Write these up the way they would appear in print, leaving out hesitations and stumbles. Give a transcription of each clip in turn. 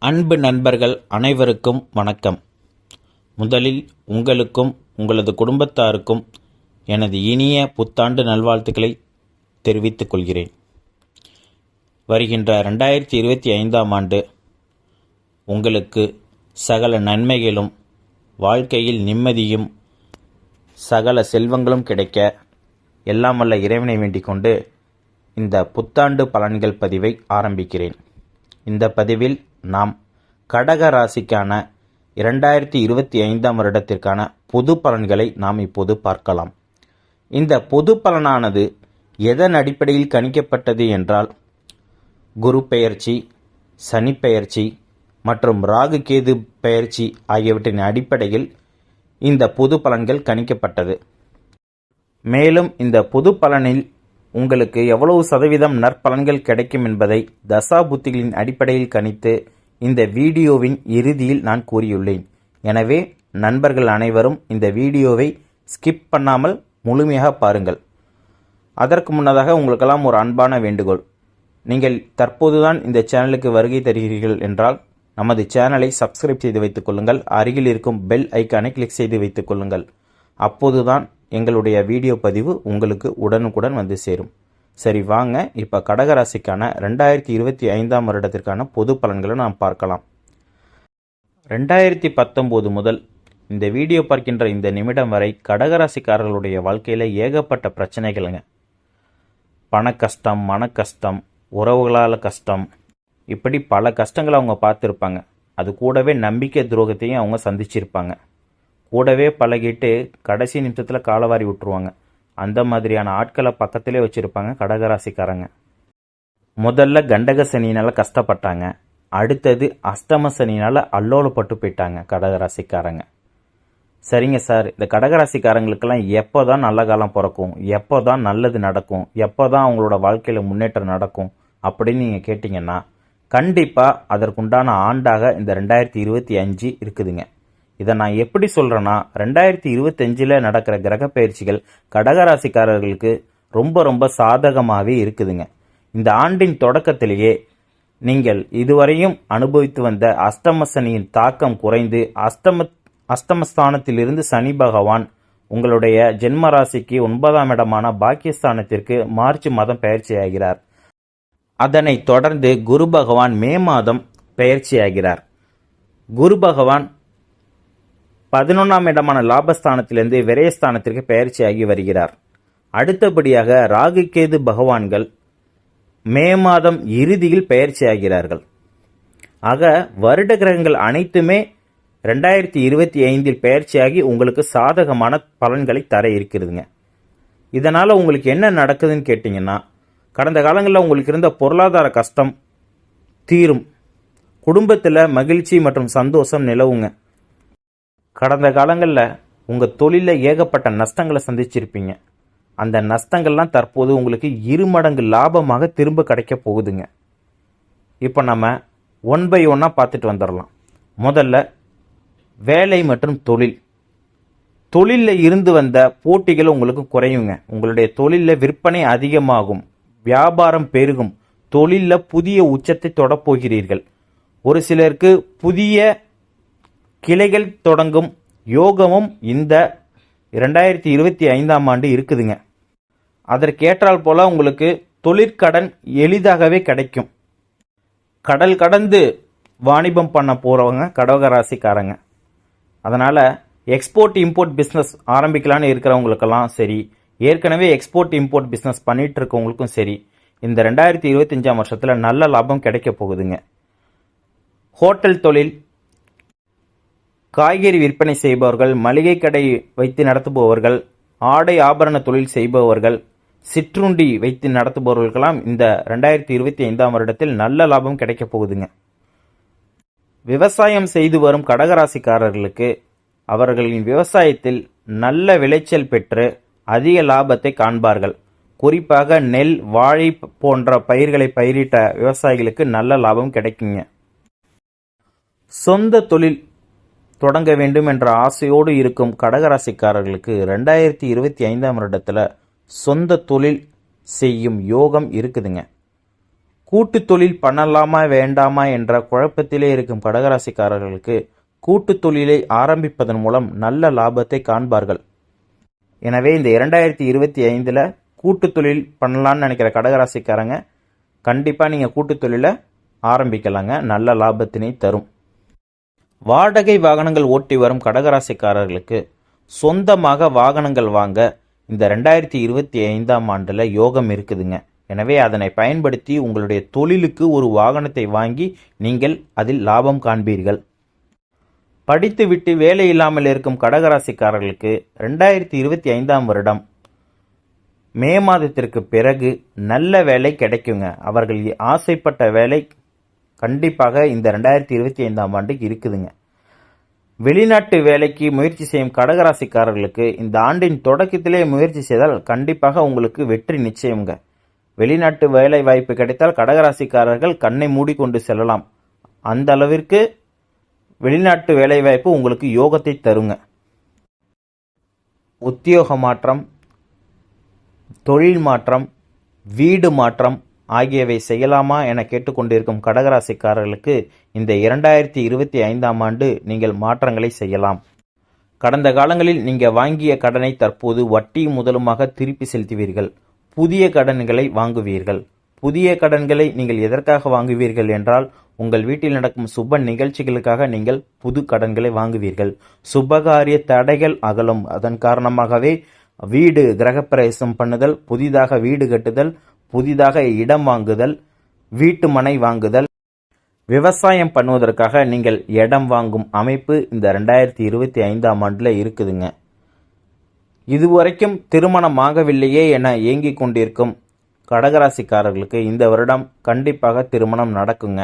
அன்பு நண்பர்கள் அனைவருக்கும் வணக்கம். முதலில் உங்களுக்கும் உங்களது குடும்பத்தாருக்கும் எனது இனிய புத்தாண்டு நல்வாழ்த்துக்களை தெரிவித்துக் கொள்கிறேன். வருகின்ற 2025ஆம் ஆண்டு உங்களுக்கு சகல நன்மைகளும், வாழ்க்கையில் நிம்மதியும், சகல செல்வங்களும் கிடைக்க எல்லாம் வல்ல இறைவனை வேண்டிக் கொண்டு இந்த புத்தாண்டு பலன்கள் பதிவை ஆரம்பிக்கிறேன். இந்த பதிவில் நாம் கடக ராசிக்கான 2025ஆம் வருடத்திற்கான பொது பலன்களை நாம் இப்போது பார்க்கலாம். இந்த பொது பலனானது எதன் அடிப்படையில் கணிக்கப்பட்டது என்றால், குரு பெயர்ச்சி, சனி பெயர்ச்சி மற்றும் ராகு கேது பெயர்ச்சி ஆகியவற்றின் அடிப்படையில் இந்த பொது பலன்கள் கணிக்கப்பட்டது. மேலும் இந்த பொது பலனில் உங்களுக்கு எவ்வளவு சதவீதம் நற்பலன்கள் கிடைக்கும் என்பதை தசா புத்திகளின் அடிப்படையில் கணித்து இந்த வீடியோவின் இறுதியில் நான் கூறியுள்ளேன். எனவே நண்பர்கள் அனைவரும் இந்த வீடியோவை ஸ்கிப் பண்ணாமல் முழுமையாக பாருங்கள். அதற்கு முன்னதாக உங்களுக்கெல்லாம் ஒரு அன்பான வேண்டுகோள். நீங்கள் தற்போதுதான் இந்த சேனலுக்கு வருகை தருகிறீர்கள் என்றால் நமது சேனலை சப்ஸ்கிரைப் செய்து வைத்துக் கொள்ளுங்கள். அருகில் இருக்கும் பெல் ஐக்கானை கிளிக் செய்து வைத்துக் கொள்ளுங்கள். அப்போதுதான் எங்களுடைய வீடியோ பதிவு உங்களுக்கு உடனுக்குடன் வந்து சேரும். சரி, வாங்க இப்போ கடகராசிக்கான 2025ஆம் வருடத்திற்கான பொது பலன்களை நாம் பார்க்கலாம். 2019 முதல் இந்த வீடியோ பார்க்கின்ற இந்த நிமிடம் வரை கடகராசிக்காரர்களுடைய வாழ்க்கையில் ஏகப்பட்ட பிரச்சனைகளுங்க. பண கஷ்டம், மன கஷ்டம், உறவுகளால் கஷ்டம், இப்படி பல கஷ்டங்களை அவங்க பார்த்துருப்பாங்க. அது கூடவே நம்பிக்கை துரோகத்தையும் அவங்க சந்திச்சிருப்பாங்க. கூடவே பழகிட்டு கடைசி நிமிஷத்தில் காலவாரி விட்டுருவாங்க. அந்த மாதிரியான ஆட்களை பக்கத்திலே வச்சுருப்பாங்க கடகராசிக்காரங்க. முதல்ல கண்டக சனியினால் கஷ்டப்பட்டாங்க. அடுத்தது அஷ்டம சனியினால் அல்லோலப்பட்டு போயிட்டாங்க கடகராசிக்காரங்க. சரிங்க சார், இந்த கடகராசிக்காரங்களுக்கெல்லாம் எப்போ தான் நல்ல காலம் பிறக்கும், எப்போ தான் நல்லது நடக்கும், எப்போ தான் அவங்களோட வாழ்க்கையில் முன்னேற்றம் நடக்கும் அப்படின்னு நீங்கள் கேட்டிங்கன்னா, கண்டிப்பாக அதற்குண்டான ஆண்டாக இந்த 2025 இருக்குதுங்க. இதை நான் எப்படி சொல்கிறேன்னா, 2025 நடக்கிற கிரக பயிற்சிகள் கடகராசிக்காரர்களுக்கு ரொம்ப ரொம்ப சாதகமாகவே இருக்குதுங்க. இந்த ஆண்டின் தொடக்கத்திலேயே நீங்கள் இதுவரையும் அனுபவித்து வந்த அஷ்டம சனியின் தாக்கம் குறைந்து அஷ்டமஸ்தானத்திலிருந்து சனி பகவான் உங்களுடைய ஜென்ம ராசிக்கு 9ஆம் இடமான பாக்கியஸ்தானத்திற்கு மார்ச் மாதம் பயிற்சியாகிறார். அதனைத் தொடர்ந்து குரு பகவான் மே மாதம் பயிற்சியாகிறார். குரு பகவான் 11ஆம் இடமான லாபஸ்தானத்திலிருந்து விரயஸ்தானத்திற்கு பயிற்சியாகி வருகிறார். அடுத்தபடியாக ராகு கேது பகவான்கள் மே மாதம் இறுதியில் பயிற்சியாகிறார்கள். ஆக வருட கிரகங்கள் அனைத்துமே 2025 பயிற்சியாகி உங்களுக்கு சாதகமான பலன்களை தர இருக்கிறதுங்க. இதனால் உங்களுக்கு என்ன நடக்குதுன்னு கேட்டிங்கன்னா, கடந்த காலங்களில் உங்களுக்கு இருந்த பொருளாதார கஷ்டம் தீரும். குடும்பத்தில் மகிழ்ச்சி மற்றும் சந்தோஷம் நிலவுங்க. கடந்த காலங்களில் உங்கள் தொழிலில் ஏகப்பட்ட நஷ்டங்களை சந்திச்சிருப்பீங்க. அந்த நஷ்டங்கள்லாம் தற்போது உங்களுக்கு 2 மடங்கு லாபமாக திரும்ப கிடைக்க போகுதுங்க. இப்போ நம்ம 1 by 1 பார்த்துட்டு வந்துடலாம். முதல்ல வேலை மற்றும் தொழில். தொழிலில் இருந்து வந்த போட்டிகள் உங்களுக்கு குறையுங்க. உங்களுடைய தொழிலில் விற்பனை அதிகமாகும், வியாபாரம் பெருகும், தொழிலில் புதிய உச்சத்தை தொடப்போகிறீர்கள். ஒரு சிலருக்கு புதிய கிளைகள் தொடங்கும் யோகமும் இந்த 2025ஆம் ஆண்டு இருக்குதுங்க. அதற்கேற்றால் போல உங்களுக்கு தொழிற்கடன் எளிதாகவே கிடைக்கும். கடல் கடந்து வாணிபம் பண்ண போகிறவங்க கடகராசிக்காரங்க. அதனால் எக்ஸ்போர்ட் இம்போர்ட் பிஸ்னஸ் ஆரம்பிக்கலான்னு இருக்கிறவங்களுக்கெல்லாம் சரி, ஏற்கனவே எக்ஸ்போர்ட் இம்போர்ட் பிஸ்னஸ் பண்ணிட்டு இருக்கவங்களுக்கும் சரி, இந்த 2025ஆம் வருஷத்தில் நல்ல லாபம் கிடைக்க போகுதுங்க. ஹோட்டல் தொழில், காய்கறி விற்பனை செய்பவர்கள், மளிகை கடை வைத்து நடத்துபவர்கள், ஆடை ஆபரண தொழில் செய்பவர்கள், சிற்றுண்டி வைத்து நடத்துபவர்களுக்கெல்லாம் இந்த 2025ஆம் வருடத்தில் நல்ல லாபம் கிடைக்க போகுதுங்க. விவசாயம் செய்து வரும் கடகராசிக்காரர்களுக்கு அவர்களின் விவசாயத்தில் நல்ல விளைச்சல் பெற்று அதிக லாபத்தை காண்பார்கள். குறிப்பாக நெல், வாழை போன்ற பயிர்களை பயிரிட்ட விவசாயிகளுக்கு நல்ல லாபம் கிடைக்குங்க. சொந்த தொழில் தொடங்க வேண்டும் என்ற ஆசையோடு இருக்கும் கடகராசிக்காரர்களுக்கு 2025ஆம் வருடத்தில் சொந்த தொழில் செய்யும் யோகம் இருக்குதுங்க. கூட்டு தொழில் பண்ணலாமா வேண்டாமா என்ற குழப்பத்திலே இருக்கும் கடகராசிக்காரர்களுக்கு கூட்டு தொழிலை ஆரம்பிப்பதன் மூலம் நல்ல லாபத்தை காண்பார்கள். எனவே இந்த 2025 கூட்டு தொழில் பண்ணலான்னு நினைக்கிற கடகராசிக்காரங்க கண்டிப்பாக நீங்கள் கூட்டு தொழிலை ஆரம்பிக்கலாங்க, நல்ல லாபத்தினை தரும். வாடகை வாகனங்கள் ஓட்டி வரும் கடகராசிக்காரர்களுக்கு சொந்தமாக வாகனங்கள் வாங்க இந்த 2025ஆம் ஆண்டில் யோகம் இருக்குதுங்க. எனவே அதனை பயன்படுத்தி உங்களுடைய தொழிலுக்கு ஒரு வாகனத்தை வாங்கி நீங்கள் அதில் லாபம் காண்பீர்கள். படித்துவிட்டு வேலை இல்லாமல் இருக்கும் கடகராசிக்காரர்களுக்கு 2025ஆம் வருடம் மே மாதத்திற்கு பிறகு நல்ல வேலை கிடைக்குங்க. அவர்கள் ஆசைப்பட்ட வேலை கண்டிப்பாக இந்த 2025ஆம் ஆண்டு இருக்குதுங்க. வெளிநாட்டு வேலைக்கு முயற்சி செய்யும் கடகராசிக்காரர்களுக்கு இந்த ஆண்டின் தொடக்கத்திலே முயற்சி செய்தால் கண்டிப்பாக உங்களுக்கு வெற்றி நிச்சயம்ங்க. வெளிநாட்டு வேலை வாய்ப்பு கிடைத்தால் கடகராசிக்காரர்கள் கண்ணை மூடிக்கொண்டு செல்லலாம். அந்த அளவிற்கு வெளிநாட்டு வேலை வாய்ப்பு உங்களுக்கு யோகத்தை தருங்க. உத்தியோக மாற்றம், தொழில் மாற்றம், வீடு மாற்றம் ஆகியவை செய்யலாமா என கேட்டுக்கொண்டிருக்கும் கடகராசிக்காரர்களுக்கு இந்த 2025ஆம் ஆண்டு நீங்கள் மாற்றங்களை செய்யலாம். கடந்த காலங்களில் நீங்கள் வாங்கிய கடனை தற்போது வட்டி முதலுமாக திருப்பி செலுத்துவீர்கள். புதிய கடன்களை வாங்குவீர்கள். புதிய கடன்களை நீங்கள் எதற்காக வாங்குவீர்கள் என்றால் உங்கள் வீட்டில் நடக்கும் சுப நிகழ்ச்சிகளுக்காக நீங்கள் புது கடன்களை வாங்குவீர்கள். சுபகாரிய தடைகள் அகலும். அதன் காரணமாகவே வீடு கிரகப்பிரவேசம் பண்ணுதல், புதிதாக வீடு கட்டுதல், புதிதாக இடம் வாங்குதல், வீட்டு மனை வாங்குதல், விவசாயம் பண்ணுவதற்காக நீங்கள் இடம் வாங்கும் அமைப்பு இந்த 2025ஆம் ஆண்டில் இருக்குதுங்க. இதுவரைக்கும் திருமணமாகவில்லையே என ஏங்கிக் கொண்டிருக்கும் கடகராசிக்காரர்களுக்கு இந்த வருடம் கண்டிப்பாக திருமணம் நடக்குங்க.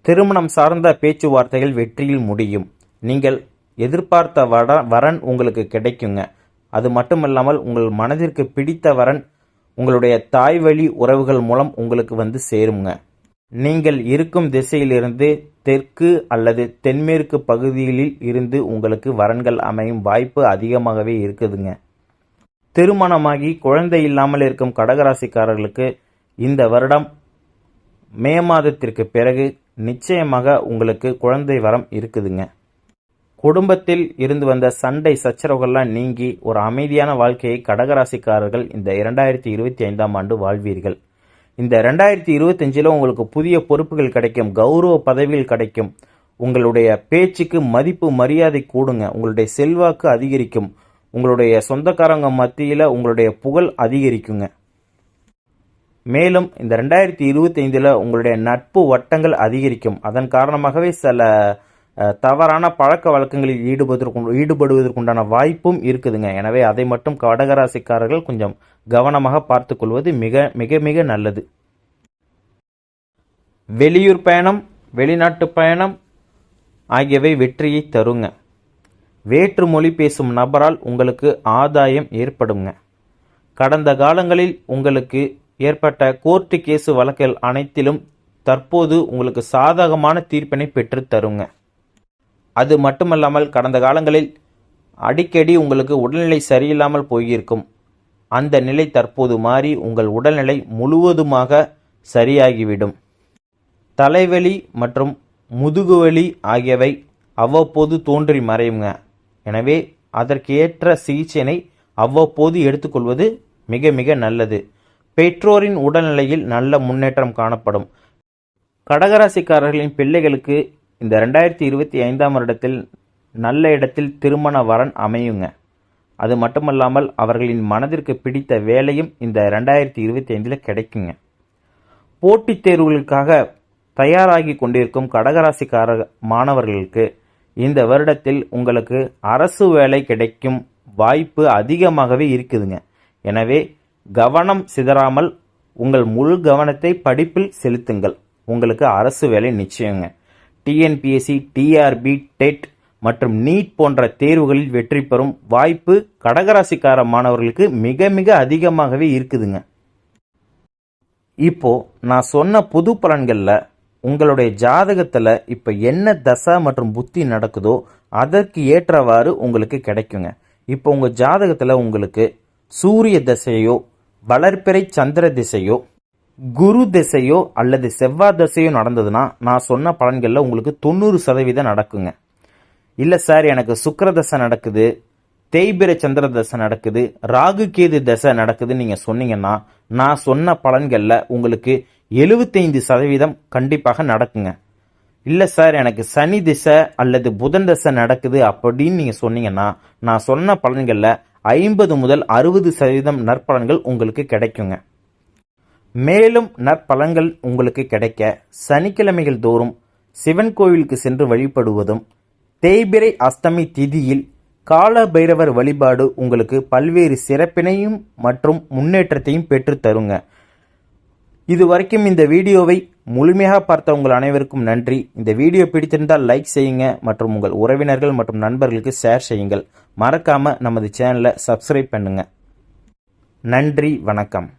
திருமணம் சார்ந்த பேச்சுவார்த்தைகள் வெற்றியில் முடியும். நீங்கள் எதிர்பார்த்த வரன் உங்களுக்கு கிடைக்குங்க. அது மட்டுமல்லாமல் உங்கள் மனதிற்கு பிடித்த வரன் உங்களுடைய தாய் வழி உறவுகள் மூலம் உங்களுக்கு வந்து சேருங்க. நீங்கள் இருக்கும் திசையிலிருந்து தெற்கு அல்லது தென்மேற்கு பகுதிகளில் இருந்து உங்களுக்கு வரன்கள் அமையும் வாய்ப்பு அதிகமாகவே இருக்குதுங்க. திருமணமாகி குழந்தை இல்லாமல் இருக்கும் கடகராசிக்காரர்களுக்கு இந்த வருடம் மே மாதத்திற்கு பிறகு நிச்சயமாக உங்களுக்கு குழந்தை வரம் இருக்குதுங்க. குடும்பத்தில் இருந்து வந்த சண்டை சச்சரவுகள்லாம் நீங்கி ஒரு அமைதியான வாழ்க்கையை கடகராசிக்காரர்கள் இந்த 2025ஆம் ஆண்டு வாழ்வீர்கள். இந்த 2025 உங்களுக்கு புதிய பொறுப்புகள் கிடைக்கும், கௌரவ பதவிகள் கிடைக்கும், உங்களுடைய பேச்சுக்கு மதிப்பு மரியாதை கூடுங்க, உங்களுடைய செல்வாக்கு அதிகரிக்கும், உங்களுடைய சொந்தக்காரங்க மத்தியில் உங்களுடைய புகழ் அதிகரிக்குங்க. மேலும் இந்த 2025 உங்களுடைய நட்பு வட்டங்கள் அதிகரிக்கும். அதன் காரணமாகவே சில தவறான பழக்க வழக்கங்களில் ஈடுபடுவதற்குண்டான வாய்ப்பும் இருக்குதுங்க. எனவே அதை மட்டும் கடகராசிக்காரர்கள் கொஞ்சம் கவனமாக பார்த்துக் கொள்வது மிக மிக மிக நல்லது. வெளியூர் பயணம், வெளிநாட்டு பயணம் ஆகியவை வெற்றியை தருங்க. வேற்று மொழி பேசும் நபரால் உங்களுக்கு ஆதாயம் ஏற்படுங்க. கடந்த காலங்களில் உங்களுக்கு ஏற்பட்ட கோர்ட்டு கேசு வழக்குகள் அனைத்திலும் தற்போது உங்களுக்கு சாதகமான தீர்ப்பினை பெற்று தருங்க. அது மட்டுமல்லாமல் கடந்த காலங்களில் அடிக்கடி உங்களுக்கு உடல்நிலை சரியில்லாமல் போயிருக்கும். அந்த நிலை தற்போது மாறி உங்கள் உடல்நிலை முழுவதுமாக சரியாகிவிடும். தலைவலி மற்றும் முதுகுவலி ஆகியவை அவ்வப்போது தோன்றி மறையுங்க. எனவே அதற்கு ஏற்ற சிகிச்சையினை அவ்வப்போது எடுத்துக்கொள்வது மிக மிக நல்லது. பெற்றோரின் உடல்நிலையில் நல்ல முன்னேற்றம் காணப்படும். கடகராசிக்காரர்களின் பிள்ளைகளுக்கு இந்த 2025ஆம் வருடத்தில் நல்ல இடத்தில் திருமண வரன் அமையுங்க. அது மட்டுமல்லாமல் அவர்களின் மனதிற்கு பிடித்த வேலையும் இந்த 2025 கிடைக்குங்க. போட்டித் தேர்வுகளுக்காக தயாராகி கொண்டிருக்கும் கடகராசிக்கார மாணவர்களுக்கு இந்த வருடத்தில் உங்களுக்கு அரசு வேலை கிடைக்கும் வாய்ப்பு அதிகமாகவே இருக்குதுங்க. எனவே கவனம் சிதறாமல் உங்கள் முழு கவனத்தை படிப்பில் செலுத்துங்கள். உங்களுக்கு அரசு வேலை நிச்சயங்க. டிஎன்பிஎஸ்சி, டிஆர்பி, டெட் மற்றும் நீட் போன்ற தேர்வுகளில் வெற்றி பெறும் வாய்ப்பு கடகராசிக்கார மாணவர்களுக்கு மிக மிக அதிகமாகவே இருக்குதுங்க. இப்போ நான் சொன்ன புது பலன்களில் உங்களுடைய ஜாதகத்தில் இப்போ என்ன தசை மற்றும் புத்தி நடக்குதோ அதற்கு ஏற்றவாறு உங்களுக்கு கிடைக்குங்க. இப்போ உங்கள் ஜாதகத்தில் உங்களுக்கு சூரிய திசையோ வளர்பிறை சந்திர திசையோ குரு திசையோ அல்லது செவ்வாய் திசையோ நடந்ததுன்னா நான் சொன்ன பலன்களில் உங்களுக்கு 90% நடக்குங்க. இல்லை சார் எனக்கு சுக்கிர தசை நடக்குது, தேய்பிறை சந்திர தசை நடக்குது, ராகு கேது தசை நடக்குதுன்னு நீங்கள் சொன்னீங்கன்னா நான் சொன்ன பலன்களில் உங்களுக்கு 75% கண்டிப்பாக நடக்குங்க. இல்லை சார் எனக்கு சனி திசை அல்லது புதன் தசை நடக்குது அப்படின்னு நீங்கள் சொன்னீங்கன்னா நான் சொன்ன பலன்களில் 50 முதல் 60% நற்பலன்கள் உங்களுக்கு கிடைக்குங்க. மேலும் நற்பலன்கள் உங்களுக்கு கிடைக்க சனிக்கிழமைகள் தோறும் சிவன் கோவிலுக்கு சென்று வழிபடுவதும் தேய்பிறை அஷ்டமி திதியில் கால பைரவர் வழிபாடு உங்களுக்கு பல்வேறு சிறப்பினையும் மற்றும் முன்னேற்றத்தையும் பெற்று தருங்க. இதுவரைக்கும் இந்த வீடியோவை முழுமையாக பார்த்த உங்கள் அனைவருக்கும் நன்றி. இந்த வீடியோ பிடித்திருந்தால் லைக் செய்யுங்க மற்றும் உங்கள் உறவினர்கள் மற்றும் நண்பர்களுக்கு ஷேர் செய்யுங்கள். மறக்காம நமது சேனலை சப்ஸ்கிரைப் பண்ணுங்க. நன்றி, வணக்கம்.